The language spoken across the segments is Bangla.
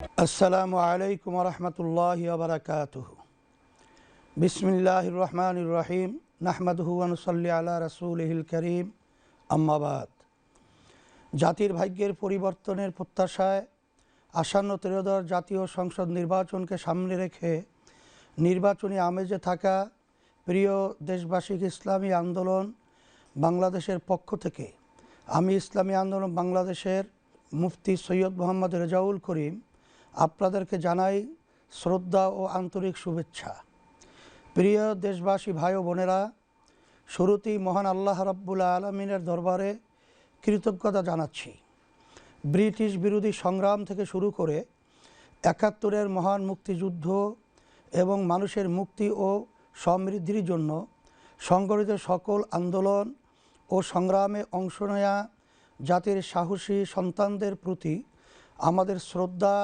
আসসালামু আলাইকুম রহমতুল্লাহি ওয়া বারাকাতুহু। বিসমিল্লাহির রহমানির রহিম। নাহমাদুহু ওয়া নুসাল্লি আলা রাসূলিহিল কারীম। আম্মা বাদ। জাতির ভাগ্যের পরিবর্তনের প্রত্যাশায় আসন্ন ত্রয়োদশ জাতীয় সংসদ নির্বাচনকে সামনে রেখে নির্বাচনী আমেজে থাকা প্রিয় দেশবাসীকে ইসলামী আন্দোলন বাংলাদেশের পক্ষ থেকে আমি ইসলামী আন্দোলন বাংলাদেশের মুফতি সৈয়দ মোহাম্মদ রেজাউল করিম আপনাদেরকে জানাই শ্রদ্ধা ও আন্তরিক শুভেচ্ছা। প্রিয় দেশবাসী ভাই ও বোনেরা, শুরুতেই মহান আল্লাহ রাব্বুল আলামিনের দরবারে কৃতজ্ঞতা জানাচ্ছি। ব্রিটিশ বিরোধী সংগ্রাম থেকে শুরু করে ৭১-এর মহান মুক্তিযুদ্ধ এবং মানুষের মুক্তি ও সমৃদ্ধির জন্য সংগঠিত সকল আন্দোলন ও সংগ্রামে অংশ নেয়া জাতির সাহসী সন্তানদের প্রতি আমাদের শ্রদ্ধা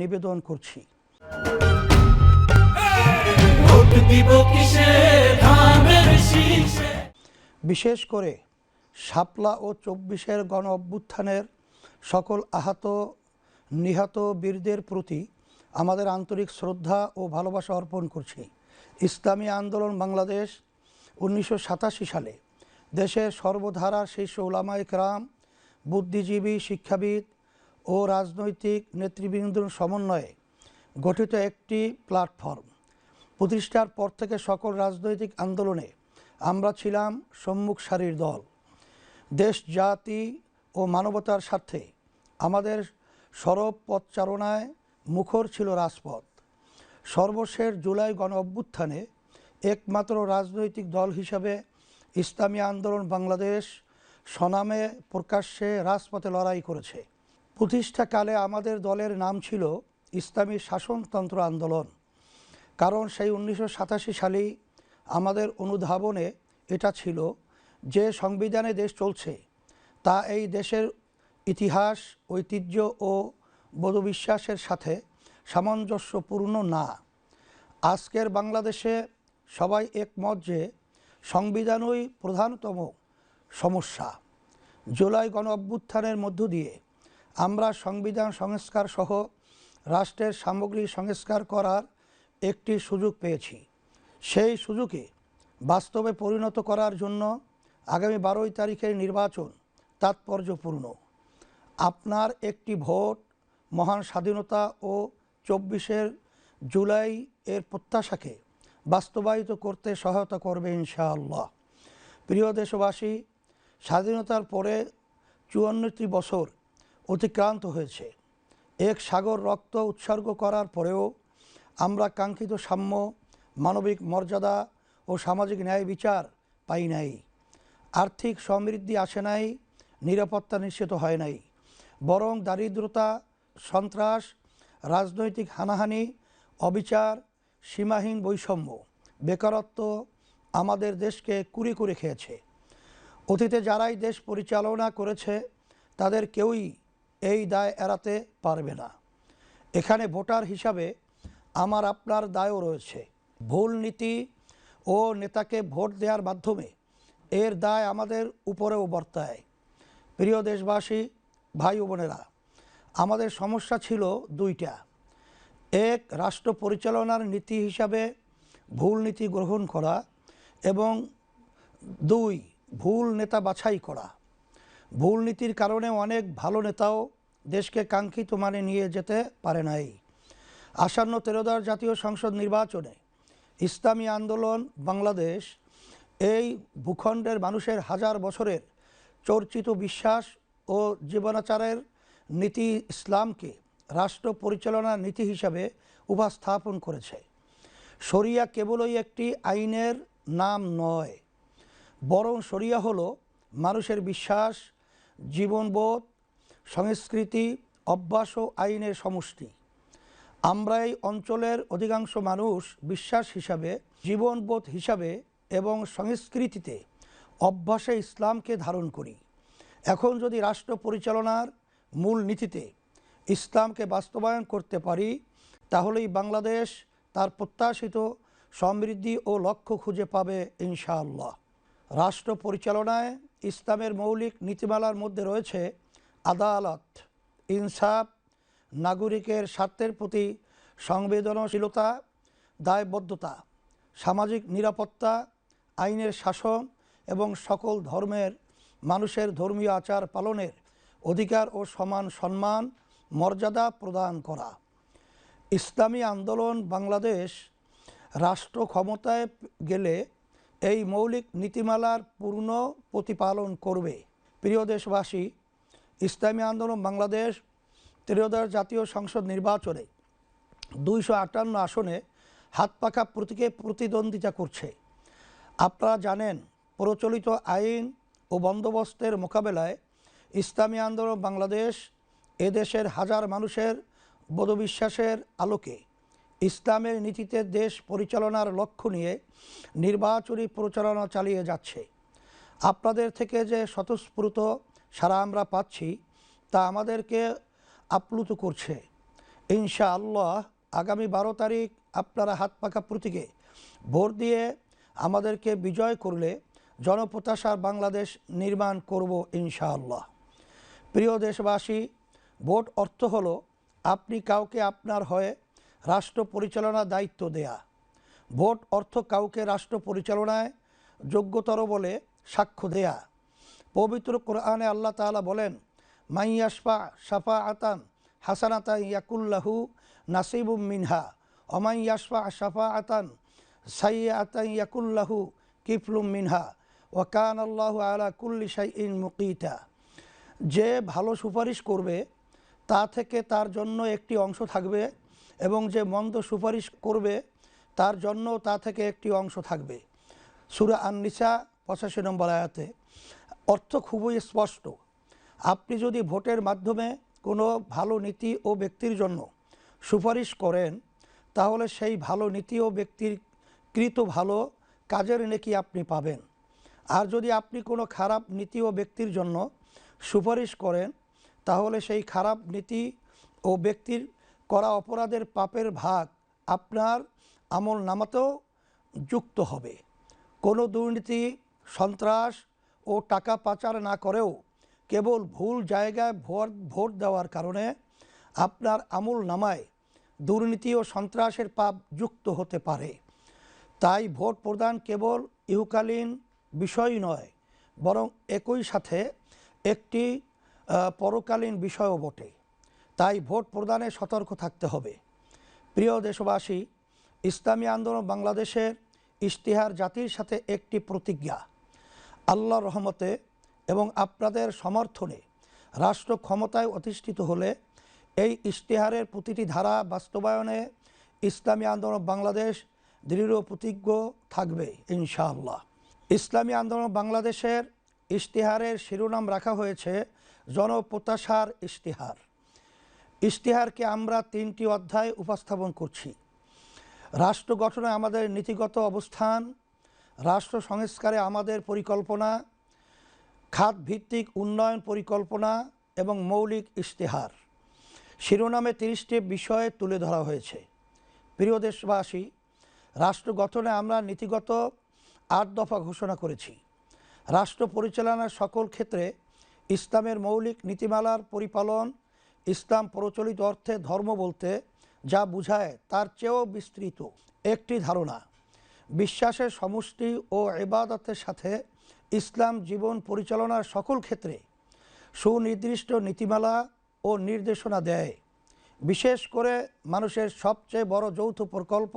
নিবেদন করছি। বিশেষ করে শাপলা ও ২৪-এর গণ অভ্যুত্থানের সকল আহত নিহত বীরদের প্রতি আমাদের আন্তরিক শ্রদ্ধা ও ভালোবাসা অর্পণ করছি। ইসলামী আন্দোলন বাংলাদেশ ১৯৮৭ সালে দেশের সর্বধারার শীর্ষ উলামায়ে কেরাম, বুদ্ধিজীবী, শিক্ষাবিদ ও রাজনৈতিক নেতৃবৃন্দর সমন্বয়ে গঠিত একটি প্ল্যাটফর্ম। প্রতিষ্ঠার পর থেকে সকল রাজনৈতিক আন্দোলনে আমরা ছিলাম সম্মুখ সারির দল। দেশ, জাতি ও মানবতার স্বার্থে আমাদের সরব পথচারণায় মুখর ছিল রাজপথ। সর্বশেষ জুলাই গণ অভ্যুত্থানে একমাত্র রাজনৈতিক দল হিসাবে ইসলামী আন্দোলন বাংলাদেশ স্বনামে প্রকাশ্যে রাজপথে লড়াই করেছে। প্রতিষ্ঠাকালে আমাদের দলের নাম ছিল ইসলামী শাসনতন্ত্র আন্দোলন, কারণ সেই ১৯৮৭ সালেই আমাদের অনুধাবনে এটা ছিল যে সংবিধানে দেশ চলছে তা এই দেশের ইতিহাস, ঐতিহ্য ও বোধবিশ্বাসের সাথে সামঞ্জস্যপূর্ণ না। আজকের বাংলাদেশে সবাই একমত যে সংবিধানই প্রধানতম সমস্যা। জুলাই গণ অভ্যুত্থানের মধ্য দিয়ে আমরা সংবিধান সংস্কার সহ রাষ্ট্রের সামগ্রিক সংস্কার করার একটি সুযোগ পেয়েছি। সেই সুযোগে বাস্তবে পরিণত করার জন্য আগামী ১২ তারিখের নির্বাচন তাৎপর্যপূর্ণ। আপনার একটি ভোট মহান স্বাধীনতা ও ২৪শে জুলাই এর প্রত্যাশাকে বাস্তবায়িত করতে সহায়তা করবে ইনশাআল্লাহ। প্রিয় দেশবাসী, স্বাধীনতার পরে ৫৪টি বছর অতিক্রান্ত হয়েছে। এক সাগর রক্ত উৎসর্গ করার পরেও আমরা কাঙ্ক্ষিত সাম্য, মানবিক মর্যাদা ও সামাজিক ন্যায় বিচার পাই নাই। আর্থিক সমৃদ্ধি আসে নাই, নিরাপত্তা নিশ্চিত হয় নাই, বরং দারিদ্রতা, সন্ত্রাস, রাজনৈতিক হানাহানি, অবিচার, সীমাহীন বৈষম্য, বেকারত্ব আমাদের দেশকে কুরে কুরে খেয়েছে। অতীতে যারাই দেশ পরিচালনা করেছে তাদের কেউই এই দায় এড়াতে পারবে না। এখানে ভোটার হিসাবে আমার আপনার দায়ও রয়েছে। ভুল নীতি ও নেতাকে ভোট দেওয়ার মাধ্যমে এর দায় আমাদের উপরেও বর্তায়। প্রিয় দেশবাসী, ভাই ও বোনেরা, আমাদের সমস্যা ছিল দুইটা। এক, রাষ্ট্র পরিচালনার নীতি হিসাবে ভুল নীতি গ্রহণ করা, এবং দুই, ভুল নেতা বাছাই করা। ভুল নীতির কারণে অনেক ভালো নেতাও দেশকে কাঙ্ক্ষিত মানে নিয়ে যেতে পারে নাই। আসন্ন ত্রয়োদশ জাতীয় সংসদ নির্বাচনে ইসলামী আন্দোলন বাংলাদেশ এই ভূখণ্ডের মানুষের হাজার বছরের চর্চিত বিশ্বাস ও জীবনাচারের নীতি ইসলামকে রাষ্ট্র পরিচালনার নীতি হিসাবে উপস্থাপন করেছে। শরিয়া কেবলই একটি আইনের নাম নয়, বরং শরিয়া হলো মানুষের বিশ্বাস, জীবনবোধ, সংস্কৃতি, অভ্যাস ও আইনের সমষ্টি। আমরা এই অঞ্চলের অধিকাংশ মানুষ বিশ্বাস হিসাবে, জীবনবোধ হিসাবে এবং সংস্কৃতিতে, অভ্যাসে ইসলামকে ধারণ করি। এখন যদি রাষ্ট্র পরিচালনার মূল নীতিতে ইসলামকে বাস্তবায়ন করতে পারি, তাহলেই বাংলাদেশ তার প্রত্যাশিত সমৃদ্ধি ও লক্ষ্য খুঁজে পাবে ইনশাআল্লাহ। রাষ্ট্র পরিচালনায় ইসলামের মৌলিক নীতিমালার মধ্যে রয়েছে আদালত, ইনসাফ, নাগরিকের স্বার্থের প্রতি সংবেদনশীলতা, দায়বদ্ধতা, সামাজিক নিরাপত্তা, আইনের শাসন এবং সকল ধর্মের মানুষের ধর্মীয় আচার পালনের অধিকার ও সমান সম্মান মর্যাদা প্রদান করা। ইসলামী আন্দোলন বাংলাদেশ রাষ্ট্র ক্ষমতায় গেলে এই মৌলিক নীতিমালার পূর্ণ প্রতিপালন করবে। প্রিয় দেশবাসী, ইসলামী আন্দোলন বাংলাদেশ ত্রয়োদশ জাতীয় সংসদ নির্বাচনে 258 আসনে হাতপাখা প্রতীকে প্রতিদ্বন্দ্বিতা করছে। আপনারা জানেন, প্রচলিত আইন ও বন্দোবস্তের মোকাবেলায় ইসলামী আন্দোলন বাংলাদেশ এদেশের হাজার মানুষের বোধবিশ্বাসের আলোকে ইসলামের নীতিতে দেশ পরিচালনার লক্ষ্য নিয়ে নির্বাচনী প্রচারণা চালিয়ে যাচ্ছে। আপনাদের থেকে যে স্বতঃস্ফূর্ত সাড়া আমরা পাচ্ছি তা আমাদেরকে আপ্লুত করছে। ইনশাআল্লাহ আগামী 12 তারিখ আপনারা হাতপাখা প্রতীকে ভোট দিয়ে আমাদেরকে বিজয় করলে জনপ্রত্যাশার বাংলাদেশ নির্মাণ করব ইনশাআল্লাহ। প্রিয় দেশবাসী, ভোট অর্থ হলো আপনি কাউকে আপনার হয়ে রাষ্ট্র পরিচালনার দায়িত্ব দেয়া। ভোট অর্থ কাউকে রাষ্ট্র পরিচালনায় যোগ্যতর বলে সাক্ষ্য দেয়া। পবিত্র কোরআনে আল্লাহ তাআলা বলেন, মাইয়াশফা শাফা আতান হাসানাতা ইয়াকুল্লাহু নাসিবুম মিনহা অমাইয়াশফা শাফা আতান সাইয়া আতান ইয়াকুল্লাহু কিফলুম মিনহা ওয়া কানাল্লাহু আলা কুল্লি শাইইন মুকিতা। যে ভালো সুপারিশ করবে তা থেকে তার জন্য একটি অংশ থাকবে এবং যে মন্দ সুপারিশ করবে তার জন্য তা থেকে একটি অংশ থাকবে। সূরা আন-নিসা 85 নম্বর আয়াতে অর্থ খুবই স্পষ্ট। আপনি যদি ভোটের মাধ্যমে কোনো ভালো নীতি ও ব্যক্তির জন্য সুপারিশ করেন তাহলে সেই ভালো নীতি ও ব্যক্তির কৃত ভালো কাজের নেকি আপনি পাবেন। আর যদি আপনি কোনো খারাপ নীতি ও ব্যক্তির জন্য সুপারিশ করেন তাহলে সেই খারাপ নীতি ও ব্যক্তির করা অপরাধের পাপের ভাগ আপনার আমল নামাতেও যুক্ত হবে। কোনো দুর্নীতি, সন্ত্রাস ও টাকা পাচার না করেও কেবল ভুল জায়গায় ভোট দেওয়ার কারণে আপনার আমল নামায় দুর্নীতি ও সন্ত্রাসের পাপ যুক্ত হতে পারে। তাই ভোট প্রদান কেবল ইহকালীন বিষয় নয়, বরং একই সাথে একটি পরকালীন বিষয়ও বটে। তাই ভোট প্রদানে সতর্ক থাকতে হবে। প্রিয় দেশবাসী, ইসলামী আন্দোলন বাংলাদেশের ইশতেহার জাতির সাথে একটি প্রতিজ্ঞা। আল্লাহর রহমতে এবং আপনাদের সমর্থনে রাষ্ট্র ক্ষমতায় অধিষ্ঠিত হলে এই ইশতেহারের প্রতিটি ধারা বাস্তবায়নে ইসলামী আন্দোলন বাংলাদেশ দৃঢ় প্রতিজ্ঞ থাকবে ইনশাআল্লাহ। ইসলামী আন্দোলন বাংলাদেশের ইশতেহারের শিরোনাম রাখা হয়েছে জনপ্রত্যাশার ইশতেহার। ইশতেহারকে আমরা 3টি অধ্যায় উপস্থাপন করছি। রাষ্ট্র গঠনে আমাদের নীতিগত অবস্থান, রাষ্ট্র সংস্কারে আমাদের পরিকল্পনা, খাতভিত্তিক উন্নয়ন পরিকল্পনা এবং মৌলিক ইশতেহার। শিরোনামে 30টি বিষয় তুলে ধরা হয়েছে। প্রিয় দেশবাসী, রাষ্ট্র গঠনে আমরা নীতিগত 8 দফা ঘোষণা করেছি। রাষ্ট্র পরিচালনার সকল ক্ষেত্রে ইসলামের মৌলিক নীতিমালার পরিপালন, ইসলাম প্রচলিত অর্থে ধর্ম বলতে যা বোঝায় তার চেয়েও বিস্তৃত একটি ধারণা। বিশ্বাসের সমষ্টি ও ইবাদতের সাথে ইসলাম জীবন পরিচালনার সকল ক্ষেত্রে সুনির্দিষ্ট নীতিমালা ও নির্দেশনা দেয়। বিশেষ করে মানুষের সবচেয়ে বড় যৌথ প্রকল্প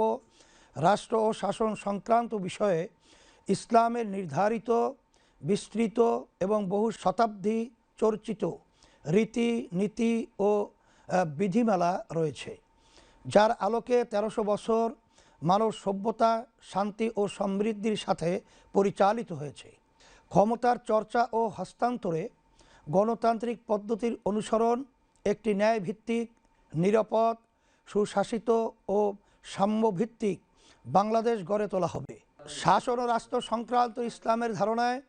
রাষ্ট্র ও শাসন সংক্রান্ত বিষয়ে ইসলামের নির্ধারিত, বিস্তৃত এবং বহু শতাব্দী চর্চিত রীতি নীতি ও বিধিমালা রয়েছে, যার আলোকে 1300 বছর মানব সভ্যতা শান্তি ও সমৃদ্ধির সাথে পরিচালিত হয়েছে। ক্ষমতার চর্চা ও হস্তান্তরে গণতান্ত্রিক পদ্ধতির অনুসরণ একটি ন্যায়ভিত্তিক, নিরাপদ, সুশাসিত ও সাম্যভিত্তিক বাংলাদেশ গড়ে তোলা হবে। শাসন ও রাষ্ট্র সংক্রান্ত ইসলামের ধারণায়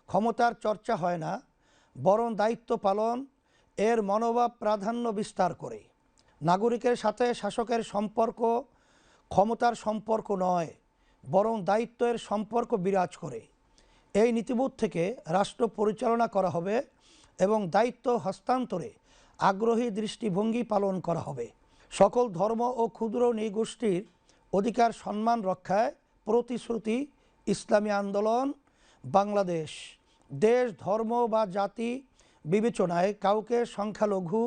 ক্ষমতার চর্চা হয় না, বরং দায়িত্ব পালন এর মনোভাব প্রাধান্য বিস্তার করে। নাগরিকের সাথে শাসকের সম্পর্ক ক্ষমতার সম্পর্ক নয়, বরং দায়িত্বের সম্পর্ক বিরাজ করে। এই নীতিবোধ থেকে রাষ্ট্র পরিচালনা করা হবে এবং দায়িত্ব হস্তান্তরে আগ্রহী দৃষ্টিভঙ্গি পালন করা হবে। সকল ধর্ম ও ক্ষুদ্র নৃগোষ্ঠীর অধিকার সম্মান রক্ষায় প্রতিশ্রুতি ইসলামী আন্দোলন বাংলাদেশ। দেশ, ধর্ম বা জাতি বিবেচনায় কাউকে সংখ্যালঘু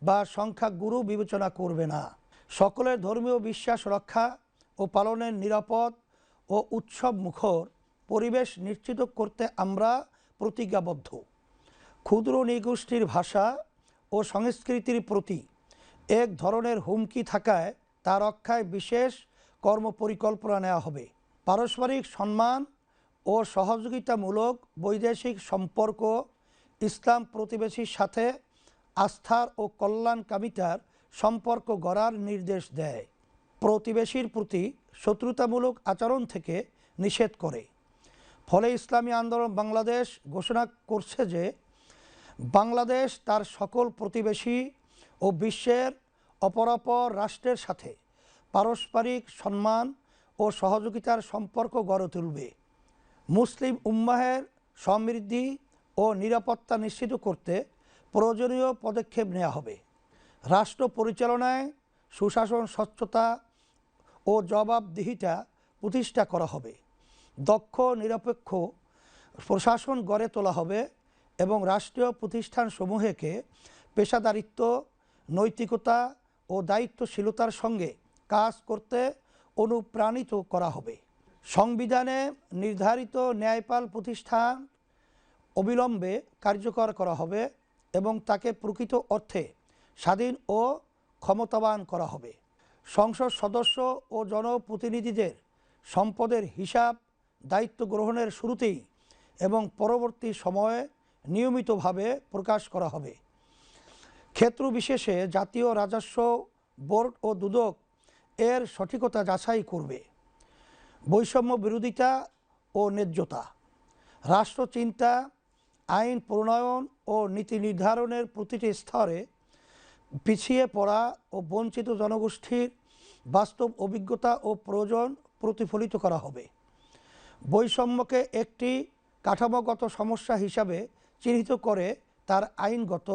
বা সংখ্যাগুরু বিবেচনা করবে না। সকলের ধর্মীয় বিশ্বাস রক্ষা ও পালনের নিরাপদ ও উৎসব মুখর পরিবেশ নিশ্চিত করতে আমরা প্রতিজ্ঞাবদ্ধ। ক্ষুদ্র নৃগোষ্ঠীর ভাষা ও সংস্কৃতির প্রতি এক ধরনের হুমকি থাকায় তা রক্ষায় বিশেষ কর্মপরিকল্পনা নেওয়া হবে। পারস্পরিক সম্মান ও সহযোগিতামূলক বৈদেশিক সম্পর্ক ইসলাম প্রতিবেশীর সাথে আস্থার ও কল্যাণকামিতার সম্পর্ক গড়ার নির্দেশ দেয়। প্রতিবেশীর প্রতি শত্রুতামূলক আচরণ থেকে নিষেধ করে। ফলে ইসলামী আন্দোলন বাংলাদেশ ঘোষণা করছে যে বাংলাদেশ তার সকল প্রতিবেশী ও বিশ্বের অপরাপর রাষ্ট্রের সাথে পারস্পরিক সম্মান ও সহযোগিতার সম্পর্ক গড়ে তুলবে। মুসলিম উম্মাহের সমৃদ্ধি ও নিরাপত্তা নিশ্চিত করতে প্রয়োজনীয় পদক্ষেপ নেওয়া হবে। রাষ্ট্র পরিচালনায় সুশাসন, স্বচ্ছতা ও জবাবদিহিতা প্রতিষ্ঠা করা হবে। দক্ষ নিরপেক্ষ প্রশাসন গড়ে তোলা হবে এবং রাষ্ট্রীয় প্রতিষ্ঠানসমূহকে পেশাদারিত্ব, নৈতিকতা ও দায়িত্বশীলতার সঙ্গে কাজ করতে অনুপ্রাণিত করা হবে। সংবিধানে নির্ধারিত ন্যায়পাল প্রতিষ্ঠান অবিলম্বে কার্যকর করা হবে এবং তাকে প্রকৃত অর্থে স্বাধীন ও ক্ষমতাবান করা হবে। সংসদ সদস্য ও জনপ্রতিনিধিদের সম্পদের হিসাব দায়িত্ব গ্রহণের শুরুতেই এবং পরবর্তী সময়ে নিয়মিতভাবে প্রকাশ করা হবে। ক্ষেত্র বিশেষে জাতীয় রাজস্ব বোর্ড ও দুদক এর সঠিকতা যাচাই করবে। বৈষম্য বিরোধিতা ও ন্যায্যতা, রাষ্ট্রচিন্তা, আইন প্রণয়ন ও নীতি নির্ধারণের প্রতিটি স্তরে পিছিয়ে পড়া ও বঞ্চিত জনগোষ্ঠীর বাস্তব অভিজ্ঞতা ও প্রয়োজন প্রতিফলিত করা হবে। বৈষম্যকে একটি কাঠামোগত সমস্যা হিসাবে চিহ্নিত করে তার আইনগত,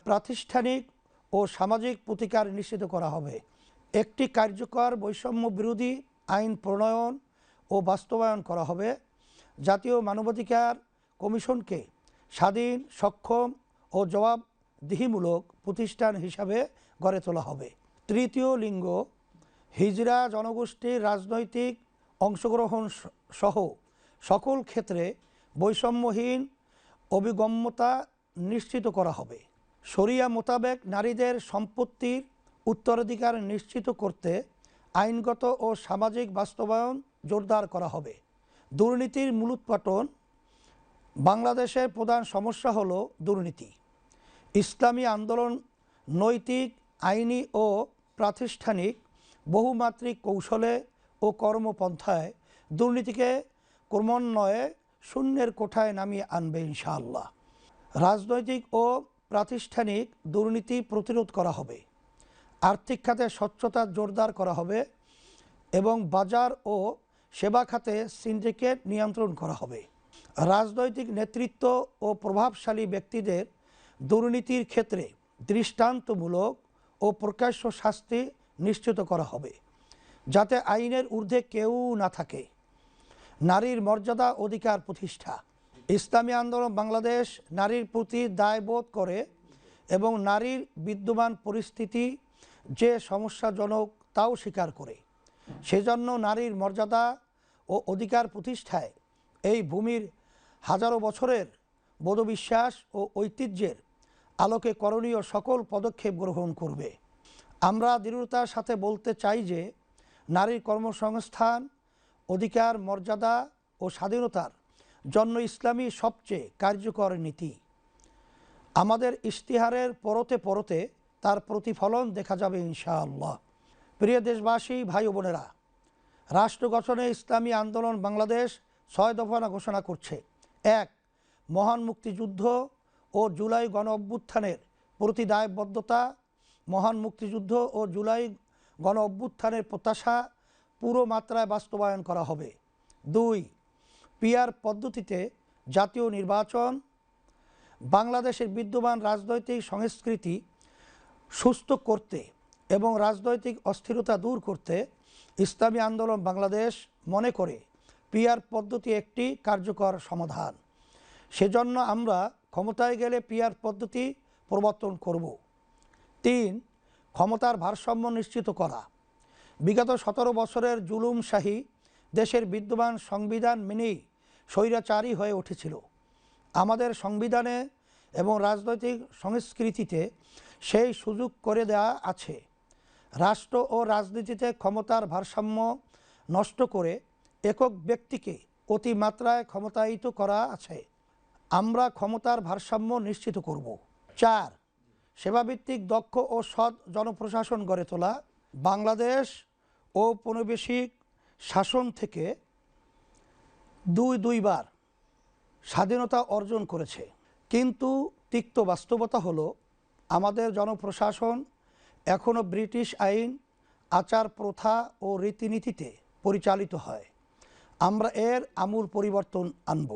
প্রাতিষ্ঠানিক ও সামাজিক প্রতিকার নিশ্চিত করা হবে। একটি কার্যকর বৈষম্য বিরোধী আইন প্রণয়ন ও বাস্তবায়ন করা হবে। জাতীয় মানবাধিকার কমিশনকে স্বাধীন, সক্ষম ও জবাবদিহিমূলক প্রতিষ্ঠান হিসাবে গড়ে তোলা হবে। তৃতীয় লিঙ্গ, হিজড়া জনগোষ্ঠীর রাজনৈতিক অংশগ্রহণ সহ সকল ক্ষেত্রে বৈষম্যহীন অভিগম্যতা নিশ্চিত করা হবে। শরিয়া মোতাবেক নারীদের সম্পত্তির উত্তরাধিকার নিশ্চিত করতে আইনগত ও সামাজিক বাস্তবায়ন জোরদার করা হবে। দুর্নীতির মূলোৎপাটন, বাংলাদেশের প্রধান সমস্যা হলো দুর্নীতি। ইসলামী আন্দোলন নৈতিক, আইনি ও প্রাতিষ্ঠানিক বহুমাত্রিক কৌশলে ও কর্মপন্থায় দুর্নীতিকে ক্রমান্বয়ে শূন্যের কোঠায় নামিয়ে আনবে ইনশাআল্লাহ। রাজনৈতিক ও প্রাতিষ্ঠানিক দুর্নীতি প্রতিরোধ করা হবে। আর্থিক খাতে স্বচ্ছতা জোরদার করা হবে এবং বাজার ও সেবা খাতে সিন্ডিকেট নিয়ন্ত্রণ করা হবে। রাজনৈতিক নেতৃত্ব ও প্রভাবশালী ব্যক্তিদের দুর্নীতির ক্ষেত্রে দৃষ্টান্তমূলক ও প্রকাশ্য শাস্তি নিশ্চিত করা হবে, যাতে আইনের ঊর্ধ্বে কেউ না থাকে। নারীর মর্যাদা অধিকার প্রতিষ্ঠা, ইসলামী আন্দোলন বাংলাদেশ নারীর প্রতি দায়বোধ করে এবং নারীর বিদ্যমান পরিস্থিতি যে সমস্যাজনক তাও স্বীকার করে। সেজন্য নারীর মর্যাদা ও অধিকার প্রতিষ্ঠায় এই ভূমির হাজারো বছরের বোধবিশ্বাস ও ঐতিহ্যের আলোকে করণীয় সকল পদক্ষেপ গ্রহণ করবে। আমরা দৃঢ়তার সাথে বলতে চাই যে নারীর কর্মসংস্থান, অধিকার, মর্যাদা ও স্বাধীনতার জন্য ইসলামী সবচেয়ে কার্যকর নীতি। আমাদের ইশতিহারের পরতে পরতে তার প্রতিফলন দেখা যাবে ইনশাআল্লাহ। প্রিয় দেশবাসী, ভাই ও বোনেরা, রাষ্ট্র গঠনে ইসলামী আন্দোলন বাংলাদেশ 6 দফা ঘোষণা করছে। 1. মহান মুক্তিযুদ্ধ ও জুলাই গণ অভ্যুত্থানের প্রতি দায়বদ্ধতা। মহান মুক্তিযুদ্ধ ও জুলাই গণ অভ্যুত্থানের প্রত্যাশা পুরো মাত্রায় বাস্তবায়ন করা হবে। 2. পিআর পদ্ধতিতে জাতীয় নির্বাচন। বাংলাদেশের বিদ্যমান রাজনৈতিক সংস্কৃতি সুস্থ করতে এবং রাজনৈতিক অস্থিরতা দূর করতে ইসলামী আন্দোলন বাংলাদেশ মনে করে পিআর পদ্ধতি একটি কার্যকর সমাধান। সেজন্য আমরা ক্ষমতায় গেলে পিআর পদ্ধতি প্রবর্তন করব। 3. ক্ষমতার ভারসাম্য নিশ্চিত করা। বিগত 17 বছরের জুলুমশাহী দেশের বিদ্যমান সংবিধান মেনেই স্বৈরাচারী হয়ে উঠেছিল। আমাদের সংবিধানে এবং রাজনৈতিক সংস্কৃতিতে সেই সুযোগ করে দেওয়া আছে। রাষ্ট্র ও রাজনীতিতে ক্ষমতার ভারসাম্য নষ্ট করে একক ব্যক্তিকে অতিমাত্রায় ক্ষমতায়িত করা আছে। আমরা ক্ষমতার ভারসাম্য নিশ্চিত করব। 4. সেবাভিত্তিক দক্ষ ও সৎ জনপ্রশাসন গড়ে তোলা। বাংলাদেশ ঔপনিবেশিক শাসন থেকে দুইবার স্বাধীনতা অর্জন করেছে, কিন্তু তিক্ত বাস্তবতা হলো আমাদের জনপ্রশাসন এখনও ব্রিটিশ আইন, আচার প্রথা ও রীতিনীতিতে পরিচালিত হয়। আমরা এর আমূল পরিবর্তন আনব।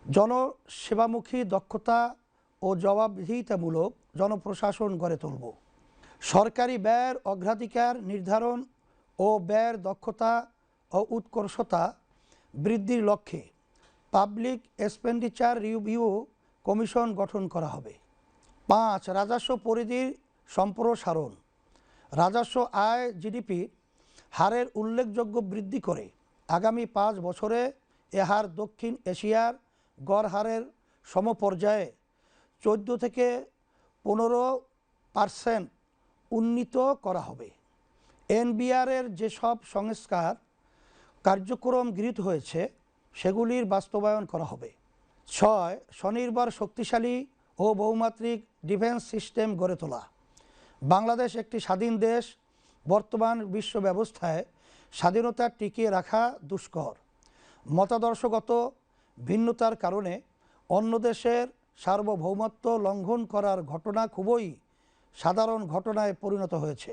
জনসেবামুখী দক্ষতা ও জবাবদিহিতামূলক জনপ্রশাসন গড়ে তুলব। সরকারি ব্যয়ের অগ্রাধিকার নির্ধারণ ও ব্যয়ের দক্ষতা ও উৎকর্ষতা বৃদ্ধির লক্ষ্যে পাবলিক এক্সপেন্ডিচার রিভিউ কমিশন গঠন করা হবে। 5. রাজস্ব পরিধির সম্প্রসারণ। রাজস্ব আয় জিডিপির হারের উল্লেখযোগ্য বৃদ্ধি করে আগামী 5 বছরে এ হার দক্ষিণ এশিয়ার গড় হারের সমপর্যায়ে 14 থেকে 15% উন্নীত করা হবে। এনবিআরের যেসব সংস্কার কার্যক্রম গৃহীত হয়েছে সেগুলির বাস্তবায়ন করা হবে। 6. স্বনির্ভর শক্তিশালী ও বহুমাত্রিক ডিফেন্স সিস্টেম গড়ে তোলা। বাংলাদেশ একটি স্বাধীন দেশ। বর্তমান বিশ্ব ব্যবস্থায় স্বাধীনতা টিকিয়ে রাখা দুষ্কর। মতাদর্শগত ভিন্নতার কারণে অন্য দেশের সার্বভৌমত্ব লঙ্ঘন করার ঘটনা খুবই সাধারণ ঘটনায় পরিণত হয়েছে।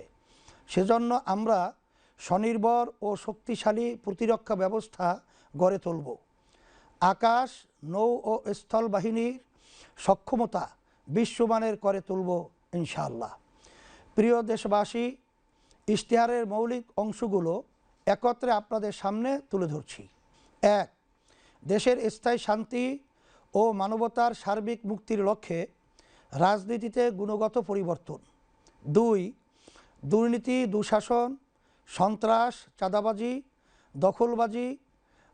সেজন্য আমরা স্বনির্ভর ও শক্তিশালী প্রতিরক্ষা ব্যবস্থা গড়ে তুলব। আকাশ, নৌ ও স্থল বাহিনীর সক্ষমতা বিশ্বমানের করে তুলব ইনশাআল্লাহ। প্রিয় দেশবাসী, ইশতেহারের মৌলিক অংশগুলো একত্রে আপনাদের সামনে তুলে ধরছি। 1. দেশের স্থায়ী শান্তি ও মানবতার সার্বিক মুক্তির লক্ষ্যে রাজনীতিতে গুণগত পরিবর্তন। 2. দুর্নীতি, দুঃশাসন, সন্ত্রাস, চাঁদাবাজি, দখলবাজি,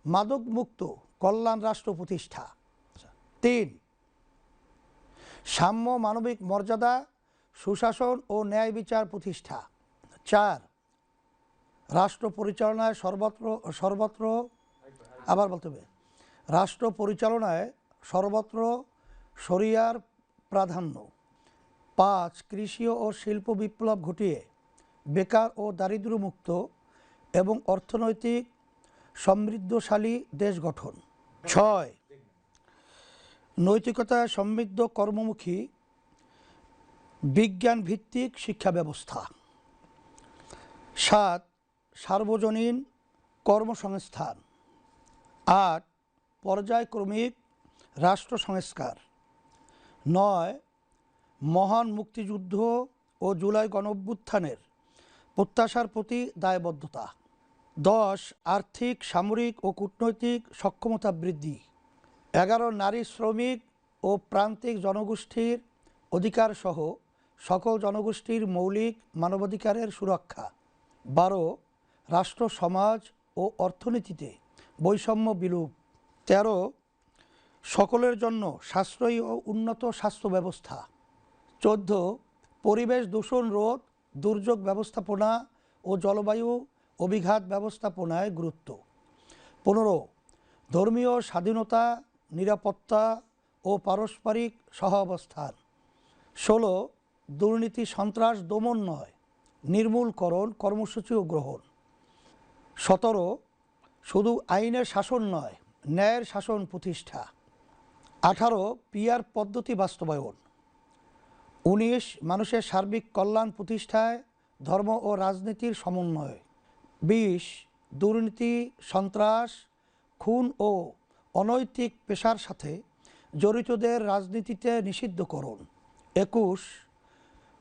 মাদকমুক্ত কল্যাণ রাষ্ট্র প্রতিষ্ঠা। 3. সাম্য, মানবিক মর্যাদা, সুশাসন ও ন্যায় বিচার প্রতিষ্ঠা। 4. রাষ্ট্র পরিচালনায় সর্বত্র শরিয়ার প্রাধান্য। 5. কৃষি ও শিল্প বিপ্লব ঘটিয়ে বেকার ও দারিদ্র্যমুক্ত এবং অর্থনৈতিক সমৃদ্ধশালী দেশ গঠন। 6. নৈতিকতায় সমৃদ্ধ কর্মমুখী বিজ্ঞানভিত্তিক শিক্ষা ব্যবস্থা। 7. সার্বজনীন কর্মসংস্থান। 8. পর্যায়ক্রমিক রাষ্ট্র সংস্কার। 9. মহান মুক্তিযুদ্ধ ও জুলাই গণঅভ্যুত্থানের প্রত্যাশার প্রতি দায়বদ্ধতা। 10. আর্থিক, সামরিক ও কূটনৈতিক সক্ষমতা বৃদ্ধি। 11. নারী, শ্রমিক ও প্রান্তিক জনগোষ্ঠীর অধিকারসহ সকল জনগোষ্ঠীর মৌলিক মানবাধিকারের সুরক্ষা। 12. রাষ্ট্র, সমাজ ও অর্থনীতিতে বৈষম্য বিলোপ। 13. সকলের জন্য সাশ্রয়ী ও উন্নত স্বাস্থ্য ব্যবস্থা। 14. পরিবেশ দূষণ রোধ, দুর্যোগ ব্যবস্থাপনা ও জলবায়ু অভিঘাত ব্যবস্থাপনায় গুরুত্ব। 15. ধর্মীয় স্বাধীনতা, নিরাপত্তা ও পারস্পরিক সহাবস্থান। 16. দুর্নীতি, সন্ত্রাস দমন নয়, নির্মূলকরণ কর্মসূচি ও গ্রহণ। 17. শুধু আইনের শাসন নয়, ন্যায়ের শাসন প্রতিষ্ঠা। 18. পিআর পদ্ধতি বাস্তবায়ন। 19. মানুষের সার্বিক কল্যাণ প্রতিষ্ঠায় ধর্ম ও রাজনীতির সমন্বয়। 20. দুর্নীতি, সন্ত্রাস, খুন ও অনৈতিক পেশার সাথে জড়িতদের রাজনীতিতে নিষিদ্ধকরণ। 21.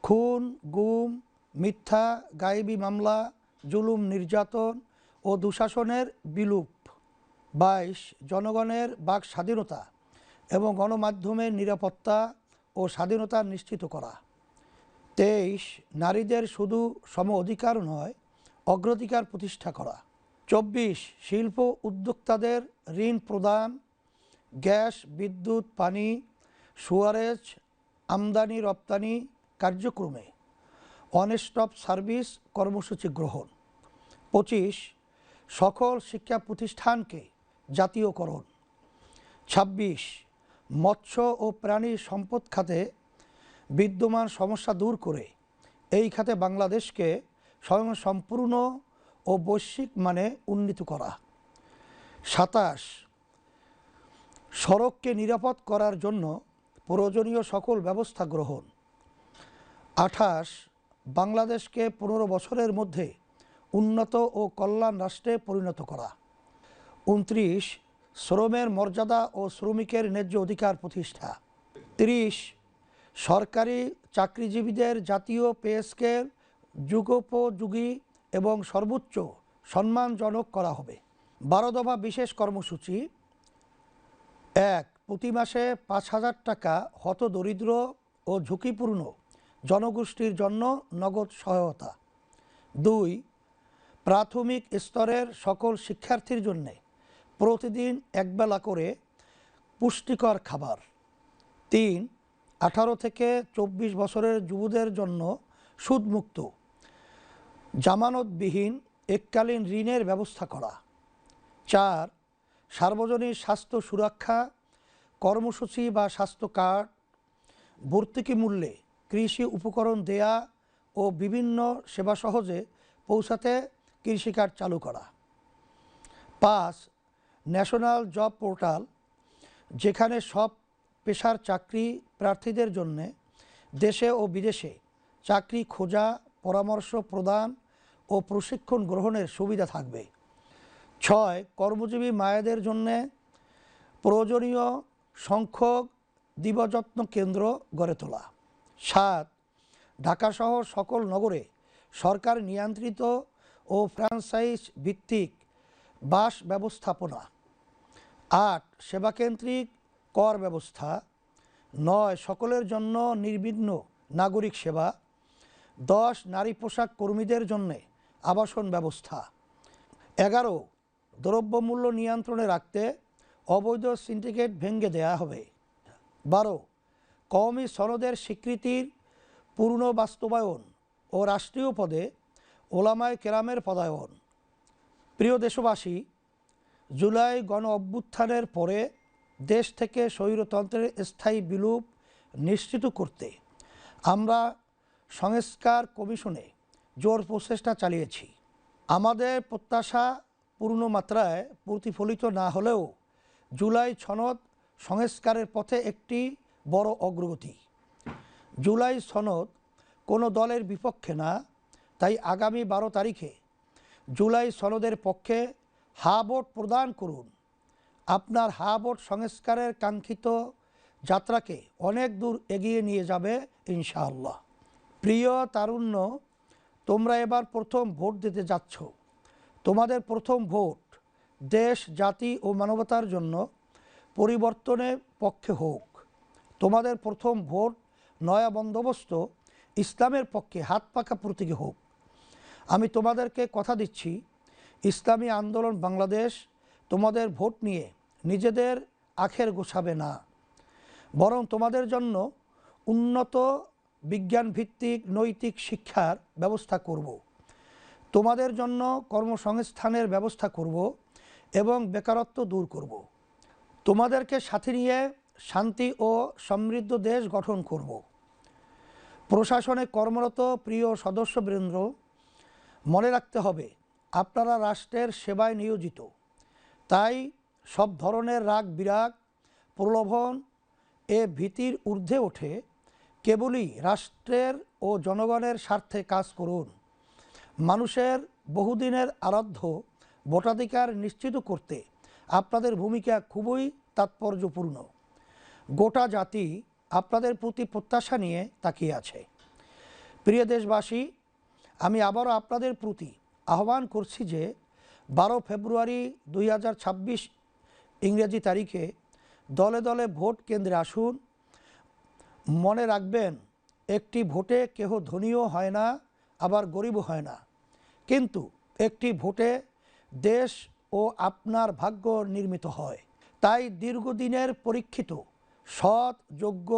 খুন, গুম, মিথ্যা, গায়েবী মামলা, জুলুম, নির্যাতন ও দুঃশাসনের বিলোপ। 22 জনগণের বাক স্বাধীনতা এবং গণমাধ্যমের নিরাপত্তা ও স্বাধীনতা নিশ্চিত করা। 23 নারীদের শুধু সম অধিকার নয়, অগ্রাধিকার প্রতিষ্ঠা করা। 24 শিল্প উদ্যোক্তাদের ঋণ প্রদান, গ্যাস, বিদ্যুৎ, পানি, সুয়ারেজ, আমদানি রপ্তানি কার্যক্রমে অন স্টপ সার্ভিস কর্মসূচি গ্রহণ। 25 সকল শিক্ষা প্রতিষ্ঠানকে জাতীয়করণ। 26 মৎস্য ও প্রাণী সম্পদ খাতে বিদ্যমান সমস্যা দূর করে এই খাতে বাংলাদেশকে স্বয়ংসম্পূর্ণ ও বৈশ্বিক মানে উন্নীত করা। 27 সড়ককে নিরাপদ করার জন্য প্রয়োজনীয় সকল ব্যবস্থা গ্রহণ। 28 বাংলাদেশকে 15 বছরের মধ্যে উন্নত ও কল্যাণ রাষ্ট্রে পরিণত করা। 29 শ্রমের মর্যাদা ও শ্রমিকের ন্যায্য অধিকার প্রতিষ্ঠা। 30 সরকারি চাকরিজীবীদের জাতীয় পে স্কেল যুগোপযোগী এবং সর্বোচ্চ সম্মানজনক করা হবে। 12 দফা বিশেষ কর্মসূচি। 1 প্রতি মাসে 5,000 টাকা হতদরিদ্র ও ঝুঁকিপূর্ণ জনগোষ্ঠীর জন্য নগদ সহায়তা। 2 প্রাথমিক স্তরের সকল শিক্ষার্থীর জন্য প্রতিদিন একবেলা করে পুষ্টিকর খাবার। 3 18 থেকে 24 বছরের যুবদের জন্য সুদমুক্ত জামানতবিহীন এককালীন ঋণের ব্যবস্থা করা। 4 সার্বজনীন স্বাস্থ্য সুরক্ষা কর্মসূচি বা স্বাস্থ্য কার্ড, ভর্তুকি মূল্যে কৃষি উপকরণ দেয়া ও বিভিন্ন সেবা সহজে পৌঁছাতে কৃষিকার্ড চালু করা। 5 ন্যাশনাল জব পোর্টাল, যেখানে সব পেশার চাকরি প্রার্থীদের জন্য দেশে ও বিদেশে চাকরি খোঁজা, পরামর্শ প্রদান ও প্রশিক্ষণ গ্রহণের সুবিধা থাকবে। 6 কর্মজীবী মায়েদের জন্য প্রয়োজনীয় সংখ্যক দিবযত্ন কেন্দ্র গড়ে তোলা। 7 ঢাকাসহ সকল নগরে সরকার নিয়ন্ত্রিত ও ফ্র্যাঞ্চাইজ ভিত্তিক বাস ব্যবস্থাপনা। 8 সেবাকেন্দ্রিক কর ব্যবস্থা। 9 সকলের জন্য নির্বিঘ্ন নাগরিক সেবা। 10 নারী পোশাক কর্মীদের জন্য আবাসন ব্যবস্থা। 11 দ্রব্যমূল্য নিয়ন্ত্রণে রাখতে অবৈধ সিন্ডিকেট ভেঙে দেয়া হবে। 12 কওমি সনদের স্বীকৃতির পূর্ণ বাস্তবায়ন ও রাষ্ট্রীয় পদে ওলামায়ে কেরামের পদায়ন। প্রিয় দেশবাসী, জুলাই গণ অভ্যুত্থানের পরে দেশ থেকে স্বৈরতন্ত্রের স্থায়ী বিলোপ নিশ্চিত করতে আমরা সংস্কার কমিশনে জোর প্রচেষ্টা চালিয়েছি। আমাদের প্রত্যাশা পূর্ণ মাত্রায় প্রতিফলিত না হলেও জুলাই সনদ সংস্কারের পথে একটি বড় অগ্রগতি। জুলাই সনদ কোনো দলের বিপক্ষে না, তাই আগামী 12 তারিখে জুলাই সনদের পক্ষে হা ভোট প্রদান করুন। আপনার হা ভোট সংস্কারের কাঙ্ক্ষিত যাত্রাকে অনেক দূর এগিয়ে নিয়ে যাবে ইনশাআল্লাহ। প্রিয় তারুণ্য, তোমরা এবার প্রথম ভোট দিতে যাচ্ছ। তোমাদের প্রথম ভোট দেশ, জাতি ও মানবতার জন্য পরিবর্তনের পক্ষে হোক। তোমাদের প্রথম ভোট নয়া বন্দোবস্ত ইসলামের পক্ষে হাত পাকা প্রতীকী হোক। আমি তোমাদেরকে কথা দিচ্ছি, ইসলামী আন্দোলন বাংলাদেশ তোমাদের ভোট নিয়ে নিজেদের আখের গোছাবে না, বরং তোমাদের জন্য উন্নত বিজ্ঞানভিত্তিক নৈতিক শিক্ষার ব্যবস্থা করব। তোমাদের জন্য কর্মসংস্থানের ব্যবস্থা করব এবং বেকারত্ব দূর করব। তোমাদেরকে সাথে নিয়ে শান্তি ও সমৃদ্ধ দেশ গঠন করব। প্রশাসনে কর্মরত প্রিয় সদস্যবৃন্দ, মনে রাখতে হবে আপনারা রাষ্ট্রের সেবায় নিয়োজিত। তাই সব ধরনের রাগ বিরাগ, প্রলোভন এ ভীতির ঊর্ধ্বে ওঠে কেবলই রাষ্ট্রের ও জনগণের স্বার্থে কাজ করুন। মানুষের বহুদিনের আরাধ্য ভোটাধিকার নিশ্চিত করতে আপনাদের ভূমিকা খুবই তাৎপর্যপূর্ণ। গোটা জাতি আপনাদের প্রতি প্রত্যাশা নিয়ে তাকিয়ে আছে। প্রিয় দেশবাসী, আমি আবারও আপনাদের প্রতি আহ্বান করছি যে 12 ফেব্রুয়ারি 2026 ইংরেজি তারিখে দলে দলে ভোট কেন্দ্রে আসুন। মনে রাখবেন, একটি ভোটে কেহ ধনীও হয় না, আবার গরিবও হয় না, কিন্তু একটি ভোটে দেশ ও আপনার ভাগ্য নির্মিত হয়। তাই দীর্ঘদিনের পরীক্ষিত সৎ, যোগ্য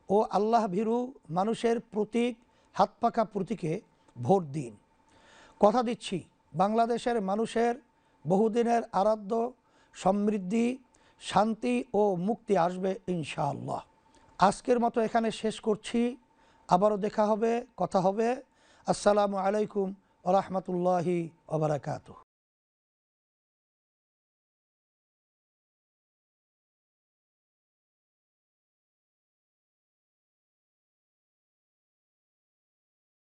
ও আল্লাহভীরু মানুষের প্রতীক, হাতপাখা প্রতীকে ভোট দিন। কথা দিচ্ছি, বাংলাদেশের মানুষের বহুদিনের আরাধ্য সমৃদ্ধি, শান্তি ও মুক্তি আসবে ইনশাআল্লাহ। আজকের মতো এখানে শেষ করছি। আবারও দেখা হবে, কথা হবে। আসসালামু আলাইকুম ওয়া রাহমাতুল্লাহি ওয়া বারাকাতুহু।